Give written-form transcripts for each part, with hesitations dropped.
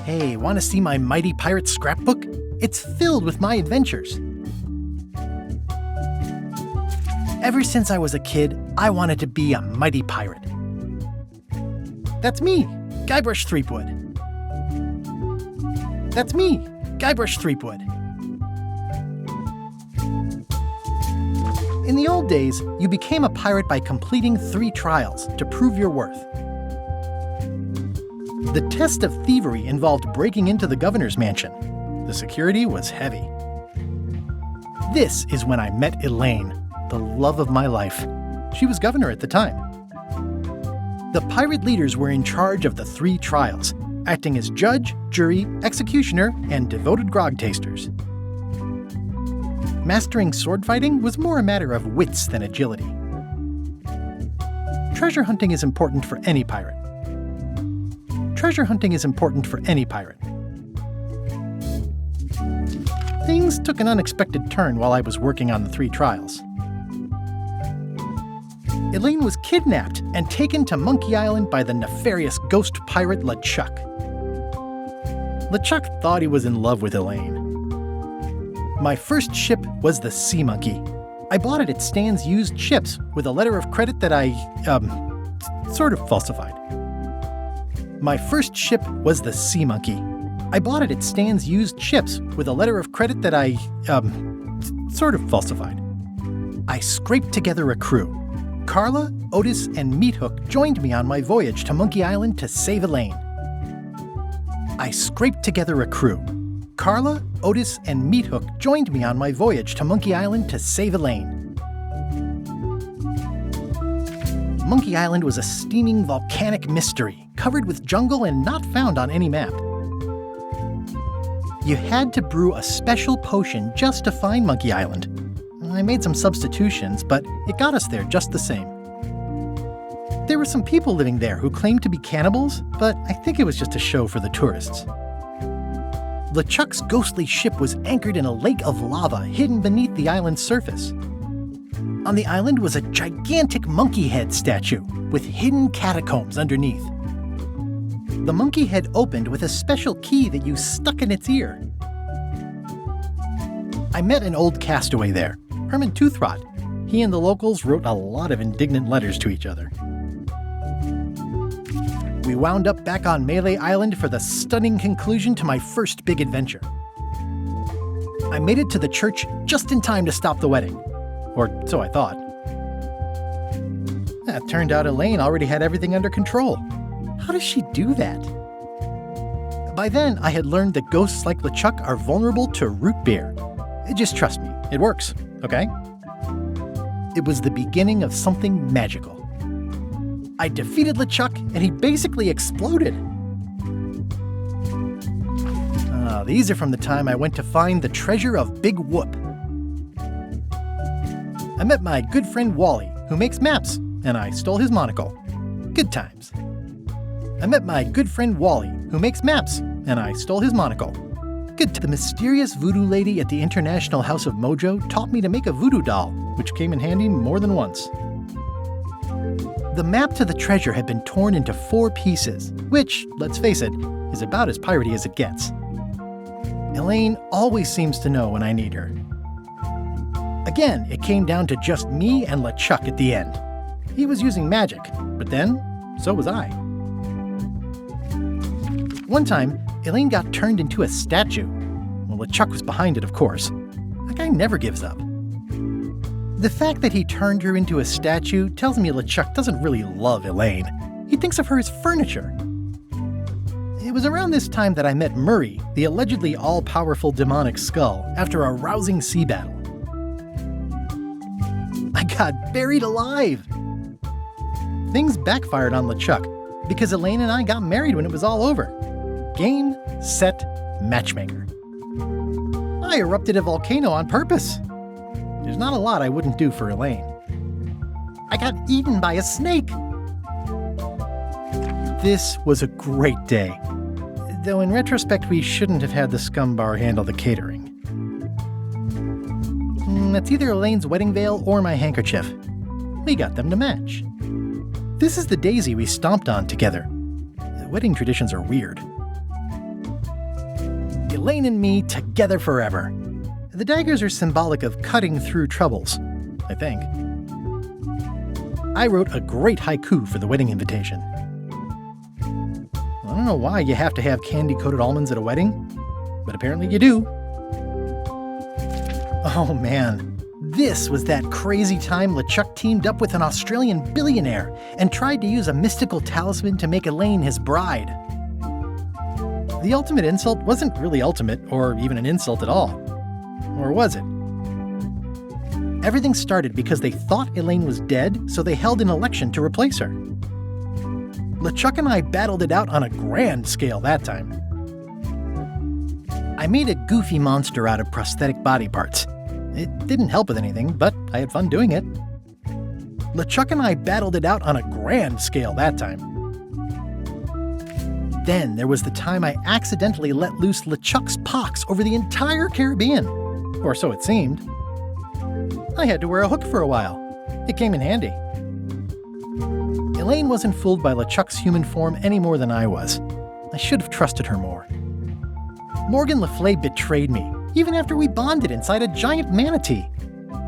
Hey, want to see my mighty pirate scrapbook? It's filled with my adventures. Ever since I was a kid, I wanted to be a mighty pirate. That's me, Guybrush Threepwood. That's me, Guybrush Threepwood. In the old days, you became a pirate by completing 3 trials to prove your worth. The test of thievery involved breaking into the governor's mansion. The security was heavy. This is when I met Elaine, the love of my life. She was governor at the time. The pirate leaders were in charge of the 3 trials, acting as judge, jury, executioner, and devoted grog tasters. Mastering sword fighting was more a matter of wits than agility. Treasure hunting is important for any pirate. Treasure hunting is important for any pirate. Things took an unexpected turn while I was working on the 3 trials. Elaine was kidnapped and taken to Monkey Island by the nefarious ghost pirate LeChuck. LeChuck thought he was in love with Elaine. My first ship was the Sea Monkey. I bought it at Stan's used ships with a letter of credit that I, sort of falsified. My first ship was the Sea Monkey. I bought it at Stan's used ships with a letter of credit that I, sort of falsified. I scraped together a crew. Carla, Otis, and Meathook joined me on my voyage to Monkey Island to save Elaine. I scraped together a crew. Carla, Otis, and Meathook joined me on my voyage to Monkey Island to save Elaine. Monkey Island was a steaming volcanic mystery, covered with jungle and not found on any map. You had to brew a special potion just to find Monkey Island. I made some substitutions, but it got us there just the same. There were some people living there who claimed to be cannibals, but I think it was just a show for the tourists. LeChuck's ghostly ship was anchored in a lake of lava hidden beneath the island's surface. On the island was a gigantic monkey head statue with hidden catacombs underneath. The monkey head opened with a special key that you stuck in its ear. I met an old castaway there, Herman Toothrot. He and the locals wrote a lot of indignant letters to each other. We wound up back on Melee Island for the stunning conclusion to my first big adventure. I made it to the church just in time to stop the wedding. Or so I thought. It turned out Elaine already had everything under control. How does she do that? By then, I had learned that ghosts like LeChuck are vulnerable to root beer. Just trust me, it works, okay? It was the beginning of something magical. I defeated LeChuck, and he basically exploded. These are from the time I went to find the treasure of Big Whoop. I met my good friend Wally, who makes maps, and I stole his monocle. Good times. I met my good friend Wally, who makes maps, and I stole his monocle. The mysterious voodoo lady at the International House of Mojo taught me to make a voodoo doll, which came in handy more than once. The map to the treasure had been torn into 4 pieces, which, let's face it, is about as piratey as it gets. Elaine always seems to know when I need her. Again, it came down to just me and LeChuck at the end. He was using magic, but then, so was I. One time, Elaine got turned into a statue. Well, LeChuck was behind it, of course. That guy never gives up. The fact that he turned her into a statue tells me LeChuck doesn't really love Elaine. He thinks of her as furniture. It was around this time that I met Murray, the allegedly all-powerful demonic skull, after a rousing sea battle. I got buried alive! Things backfired on LeChuck, because Elaine and I got married when it was all over. Game, set, matchmaker. I erupted a volcano on purpose. There's not a lot I wouldn't do for Elaine. I got eaten by a snake. This was a great day. Though in retrospect, we shouldn't have had the scum bar handle the catering. That's either Elaine's wedding veil or my handkerchief. We got them to match. This is the daisy we stomped on together. Wedding traditions are weird. Elaine and me together forever. The daggers are symbolic of cutting through troubles, I think. I wrote a great haiku for the wedding invitation. I don't know why you have to have candy-coated almonds at a wedding, but apparently you do. Oh man, this was that crazy time LeChuck teamed up with an Australian billionaire and tried to use a mystical talisman to make Elaine his bride. The ultimate insult wasn't really ultimate or even an insult at all. Or was it? Everything started because they thought Elaine was dead, so they held an election to replace her. LeChuck and I battled it out on a grand scale that time. I made a goofy monster out of prosthetic body parts. It didn't help with anything, but I had fun doing it. LeChuck and I battled it out on a grand scale that time. Then there was the time I accidentally let loose LeChuck's pox over the entire Caribbean. Or so it seemed. I had to wear a hook for a while. It came in handy. Elaine wasn't fooled by LeChuck's human form any more than I was. I should have trusted her more. Morgan Le Fay betrayed me, even after we bonded inside a giant manatee.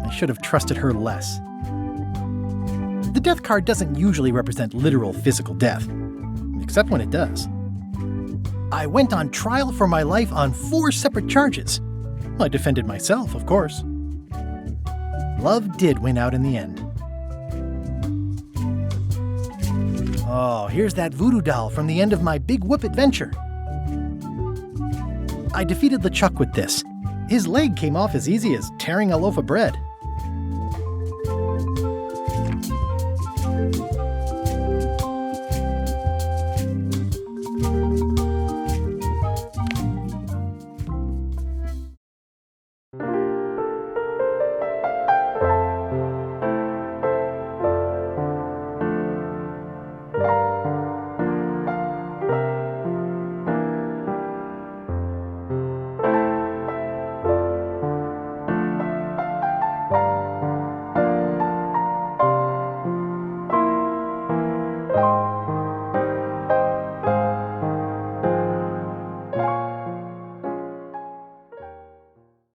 I should have trusted her less. The death card doesn't usually represent literal physical death, except when it does. I went on trial for my life on 4 separate charges. I defended myself, of course. Love did win out in the end. Oh, here's that voodoo doll from the end of my Big Whoop adventure. I defeated LeChuck with this. His leg came off as easy as tearing a loaf of bread.